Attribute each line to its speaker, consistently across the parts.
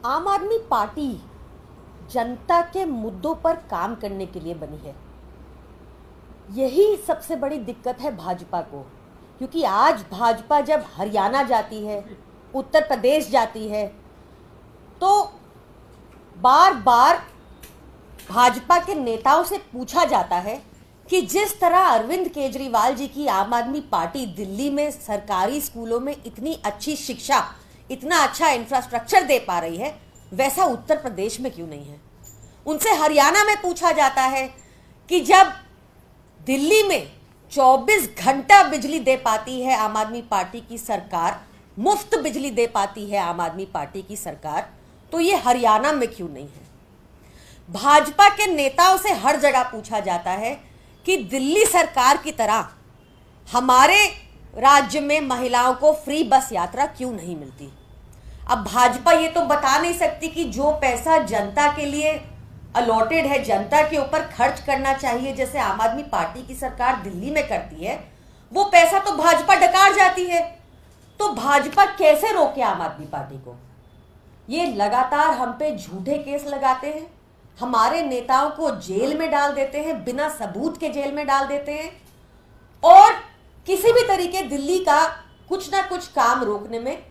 Speaker 1: आम आदमी पार्टी जनता के मुद्दों पर काम करने के लिए बनी है। यही सबसे बड़ी दिक्कत है भाजपा को, क्योंकि आज भाजपा जब हरियाणा जाती है, उत्तर प्रदेश जाती है, तो बार बार भाजपा के नेताओं से पूछा जाता है कि जिस तरह अरविंद केजरीवाल जी की आम आदमी पार्टी दिल्ली में सरकारी स्कूलों में इतनी अच्छी शिक्षा, इतना अच्छा इंफ्रास्ट्रक्चर दे पा रही है, वैसा उत्तर प्रदेश में क्यों नहीं है। उनसे हरियाणा में पूछा जाता है कि जब दिल्ली में 24 घंटा बिजली दे पाती है आम आदमी पार्टी की सरकार, मुफ्त बिजली दे पाती है आम आदमी पार्टी की सरकार, तो ये हरियाणा में क्यों नहीं है। भाजपा के नेताओं से हर जगह पूछा जाता है कि दिल्ली सरकार की तरह हमारे राज्य में महिलाओं को फ्री बस यात्रा क्यों नहीं मिलती। अब भाजपा ये तो बता नहीं सकती कि जो पैसा जनता के लिए अलॉटेड है, जनता के ऊपर खर्च करना चाहिए, जैसे आम आदमी पार्टी की सरकार दिल्ली में करती है, वो पैसा तो भाजपा डकार जाती है। तो भाजपा कैसे रोके आम आदमी पार्टी को। ये लगातार हम पे झूठे केस लगाते हैं, हमारे नेताओं को जेल में डाल देते हैं, बिना सबूत के जेल में डाल देते हैं, और किसी भी तरीके दिल्ली का कुछ ना कुछ काम रोकने में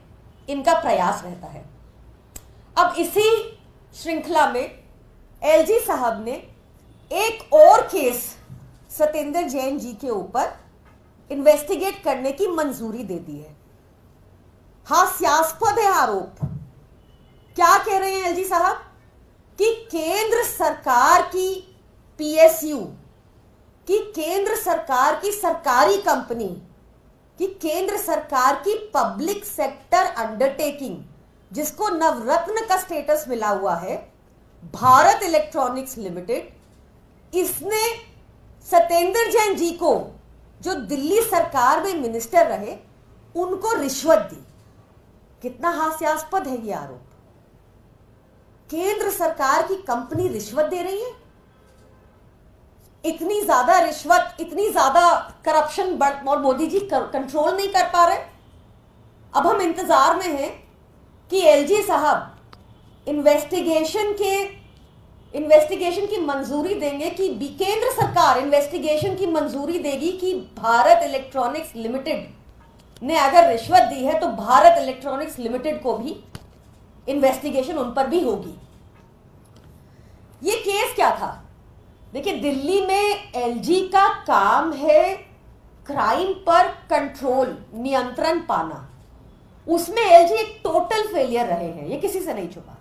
Speaker 1: इनका प्रयास रहता है। अब इसी श्रृंखला में एलजी साहब ने एक और केस सत्येंद्र जैन जी के ऊपर इन्वेस्टिगेट करने की मंजूरी दे दी है। हास्यास्पद है आरोप। क्या कह रहे हैं एलजी साहब कि केंद्र सरकार की पीएसयू, कि केंद्र सरकार की सरकारी कंपनी, कि केंद्र सरकार की पब्लिक सेक्टर अंडरटेकिंग, जिसको नवरत्न का स्टेटस मिला हुआ है, भारत इलेक्ट्रॉनिक्स लिमिटेड, इसने सत्येंद्र जैन जी को, जो दिल्ली सरकार में मिनिस्टर रहे, उनको रिश्वत दी। कितना हास्यास्पद है ये आरोप। केंद्र सरकार की कंपनी रिश्वत दे रही है। इतनी ज्यादा रिश्वत, इतनी ज्यादा करप्शन और मोदी जी कंट्रोल नहीं कर पा रहे। अब हम इंतजार में हैं कि एलजी साहब इन्वेस्टिगेशन की मंजूरी देंगे, कि केंद्र सरकार इन्वेस्टिगेशन की मंजूरी देगी कि भारत इलेक्ट्रॉनिक्स लिमिटेड ने अगर रिश्वत दी है तो भारत इलेक्ट्रॉनिक्स लिमिटेड को भी इन्वेस्टिगेशन उन पर भी होगी। ये केस क्या था? देखिए, दिल्ली में एलजी का काम है क्राइम पर कंट्रोल, नियंत्रण पाना। उसमें एलजी एक टोटल फेलियर रहे हैं, ये किसी से नहीं छुपा।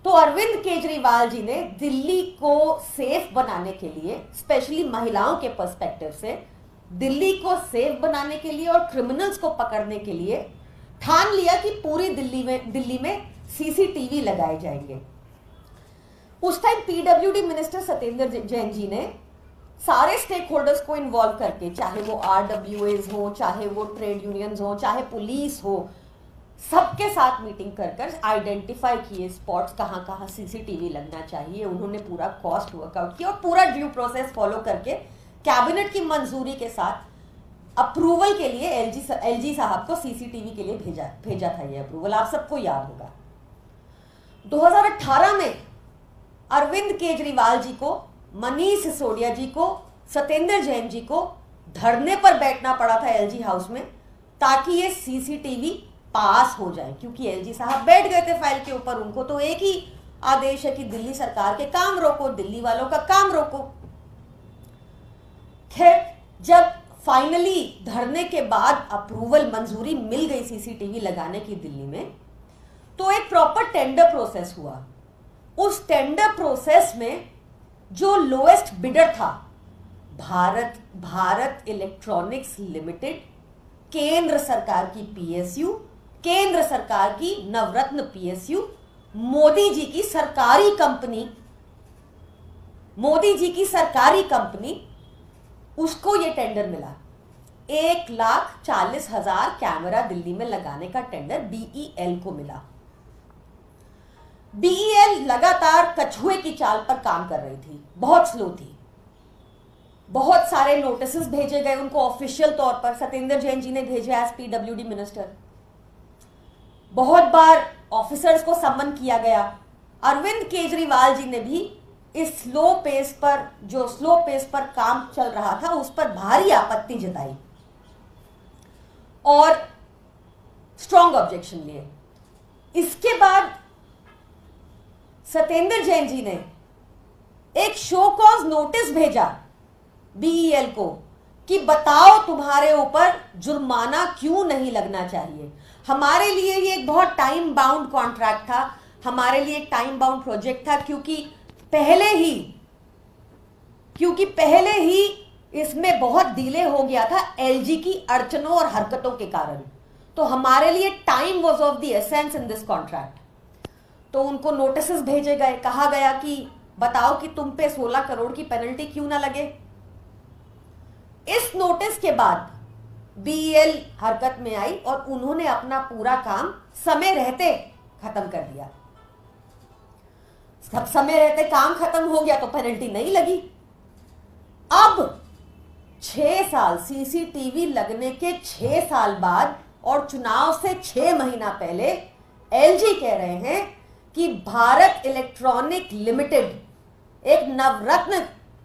Speaker 1: तो अरविंद केजरीवाल जी ने दिल्ली को सेफ बनाने के लिए, स्पेशली महिलाओं के पर्सपेक्टिव से, दिल्ली को सेफ बनाने के लिए और क्रिमिनल्स को पकड़ने के लिए ठान लिया कि पूरी दिल्ली में सीसीटीवी लगाए जाएंगे। उस time PWD minister Satyendra Jain ji ने सारे स्टेक होल्डर्स को इन्वॉल्व करके, चाहे वो आरडब्ल्यूएज हो, चाहे वो ट्रेड यूनियंस हो, चाहे पुलिस हो, सबके साथ मीटिंग कर आइडेंटिफाई किए स्पॉट्स, कहाँ कहाँ सीसीटीवी लगना चाहिए। उन्होंने पूरा कॉस्ट वर्कआउट किया और पूरा ड्यू प्रोसेस फॉलो करके कैबिनेट की मंजूरी के साथ अप्रूवल के लिए एलजी साहब को सीसीटीवी के लिए भेजा था। ये अप्रूवल आप सबको याद होगा। 2018 में अरविंद केजरीवाल जी को, मनीष सिसोदिया जी को, सत्येंद्र जैन जी को धरने पर बैठना पड़ा था एलजी हाउस में, ताकि ये सीसीटीवी पास हो जाए, क्योंकि एलजी साहब बैठ गए थे फाइल के ऊपर। उनको तो एक ही आदेश है कि दिल्ली सरकार के काम रोको, दिल्ली वालों का काम रोको। खैर, जब फाइनली धरने के बाद अप्रूवल, मंजूरी मिल गई सीसीटीवी लगाने की दिल्ली में, तो एक प्रॉपर टेंडर प्रोसेस हुआ। उस टेंडर प्रोसेस में जो लोएस्ट बिडर था, भारत इलेक्ट्रॉनिक्स लिमिटेड, केंद्र सरकार की पीएसयू, केंद्र सरकार की नवरत्न पीएसयू, मोदी जी की सरकारी कंपनी, उसको ये टेंडर मिला। 1,40,000 कैमरा दिल्ली में लगाने का टेंडर बीईएल को मिला। बीईएल लगातार कछुए की चाल पर काम कर रही थी, बहुत स्लो थी। बहुत सारे नोटिस भेजे गए उनको ऑफिशियल तौर पर, सत्येंद्र जैन जी ने भेजे एज पीडब्ल्यूडी मिनिस्टर। बहुत बार ऑफिसर्स को सम्मन किया गया। अरविंद केजरीवाल जी ने भी इस स्लो पेस पर काम चल रहा था उस पर भारी आपत्ति जताई और स्ट्रॉन्ग ऑब्जेक्शन लिए। इसके बाद सत्येंद्र जैन जी ने एक शो कॉज नोटिस भेजा बीईएल को कि बताओ तुम्हारे ऊपर जुर्माना क्यों नहीं लगना चाहिए। हमारे लिए ये एक बहुत टाइम बाउंड कॉन्ट्रैक्ट था, हमारे लिए एक टाइम बाउंड प्रोजेक्ट था, क्योंकि पहले ही इसमें बहुत डिले हो गया था एलजी की अड़चनों और हरकतों के कारण। तो हमारे लिए time was of the essence in this contract. तो उनको नोटिसेस भेजे गए, कहा गया कि बताओ कि तुम पे 16 करोड़ की पेनल्टी क्यों ना लगे। इस नोटिस के बाद बीईएल हरकत में आई और उन्होंने अपना पूरा काम समय रहते खत्म कर दिया। सब समय रहते काम खत्म हो गया तो पेनल्टी नहीं लगी। अब 6 साल सीसीटीवी लगने के 6 साल बाद और चुनाव से 6 महीना पहले एलजी कह रहे हैं कि भारत इलेक्ट्रॉनिक लिमिटेड, एक नवरत्न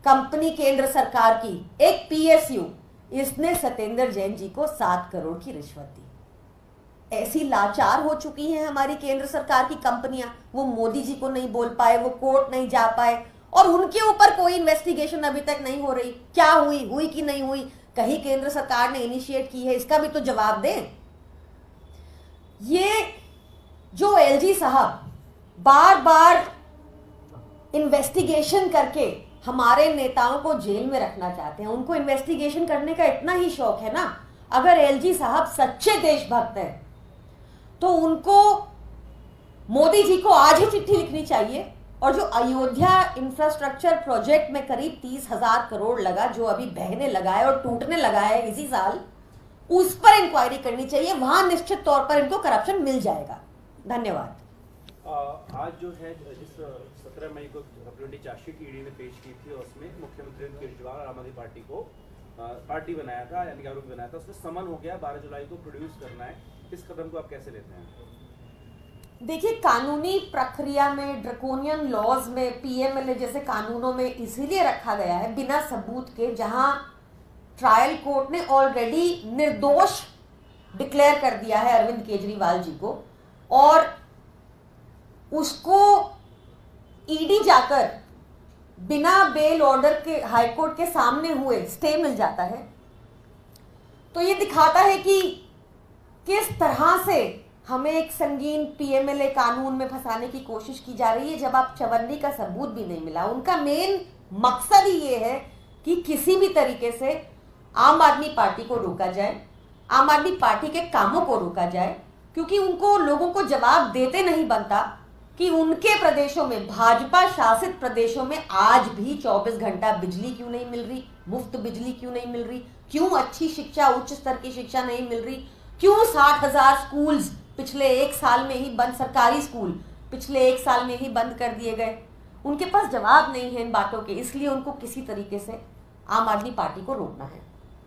Speaker 1: कंपनी केंद्र सरकार की, एक पीएसयू, इसने सत्येंद्र जैन जी को 7 करोड़ की रिश्वत दी। ऐसी लाचार हो चुकी हैं हमारी केंद्र सरकार की कंपनियां, वो मोदी जी को नहीं बोल पाए, वो कोर्ट नहीं जा पाए और उनके ऊपर कोई इन्वेस्टिगेशन अभी तक नहीं हो रही। क्या हुई कि नहीं हुई, कहीं केंद्र सरकार ने इनिशिएट की है, इसका भी तो जवाब दें। ये जो एलजी साहब बार बार इन्वेस्टिगेशन करके हमारे नेताओं को जेल में रखना चाहते हैं, उनको इन्वेस्टिगेशन करने का इतना ही शौक है ना। अगर एलजी साहब सच्चे देशभक्त हैं तो उनको मोदी जी को आज ही चिट्ठी लिखनी चाहिए और जो अयोध्या इंफ्रास्ट्रक्चर प्रोजेक्ट में करीब 30,000 करोड़ लगा, जो अभी बहने लगा है और टूटने लगा है इसी साल, उस पर इंक्वायरी करनी चाहिए। वहां निश्चित तौर पर इनको करप्शन मिल जाएगा। धन्यवाद।
Speaker 2: आज जो है जिस 17 मई को अपनी चार्जशीट ईडी ने पेश की थी, उसमें मुख्यमंत्री केजरीवाल और आम आदमी पार्टी को पार्टी बनाया था, यानी आरोपी बनाया था, उसमें समन हो गया 12 जुलाई को प्रोड्यूस करना है। इस कदम को आप कैसे लेते हैं?
Speaker 1: देखिए, कानूनी प्रक्रिया में, ड्रकोनियन लॉज में, पीएमएलए जैसे कानूनों में इसीलिए रखा गया है बिना सबूत के, जहां ट्रायल कोर्ट ने ऑलरेडी निर्दोष डिक्लेयर कर दिया है अरविंद केजरीवाल जी को, और उसको ईडी जाकर बिना बेल ऑर्डर के हाईकोर्ट के सामने हुए स्टे मिल जाता है। तो ये दिखाता है कि किस तरह से हमें एक संगीन पीएमएलए कानून में फंसाने की कोशिश की जा रही है, जब आप चवन्नी का सबूत भी नहीं मिला। उनका मेन मकसद ही ये है कि किसी भी तरीके से आम आदमी पार्टी को रोका जाए, आम आदमी पार्टी के कामों को रोका जाए, क्योंकि उनको लोगों को जवाब देते नहीं बनता कि उनके प्रदेशों में, भाजपा शासित प्रदेशों में आज भी 24 घंटा बिजली क्यों नहीं मिल रही, मुफ्त बिजली क्यों नहीं मिल रही, क्यों अच्छी शिक्षा, उच्च स्तर की शिक्षा नहीं मिल रही, क्यों 60,000 स्कूल्स पिछले 1 साल में ही बंद, सरकारी स्कूल पिछले 1 साल में ही बंद कर दिए गए। उनके पास जवाब नहीं है इन बातों के, इसलिए उनको किसी तरीके से आम आदमी पार्टी को रोकना है।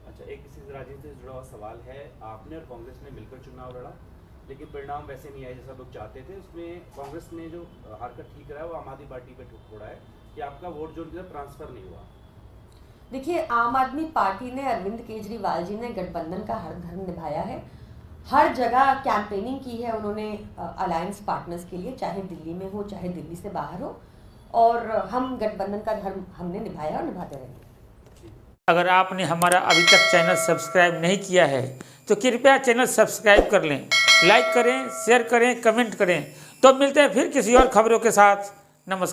Speaker 2: अच्छा, एक किसी राजनीति से जुड़ा हुआ सवाल है। आपने और कांग्रेस ने मिलकर चुनाव लड़ा, लेकिन परिणाम वैसे नहीं आए जैसा लोग चाहते थे। उसमें कांग्रेस ने जो हरकत ठीक रहा है वो आम आदमी पार्टी पे ठोड़ा है कि आपका वोट जो उनकी तरफ ट्रांसफर नहीं हुआ।
Speaker 1: देखिए, आम आदमी पार्टी ने, अरविंद केजरीवाल जी ने गठबंधन का हर धर्म निभाया है, हर जगह कैंपेनिंग की है उन्होंने अलायंस पार्टनर्स के लिए, चाहे दिल्ली में हो चाहे दिल्ली से बाहर हो, और हम गठबंधन का धर्म हमने निभाया और निभाते रहेंगे।
Speaker 3: अगर आपने हमारा अभी तक चैनल सब्सक्राइब नहीं किया है तो कृपया चैनल सब्सक्राइब कर लें, लाइक करें, शेयर करें, कमेंट करें। तो मिलते हैं फिर किसी और खबरों के साथ। नमस्कार।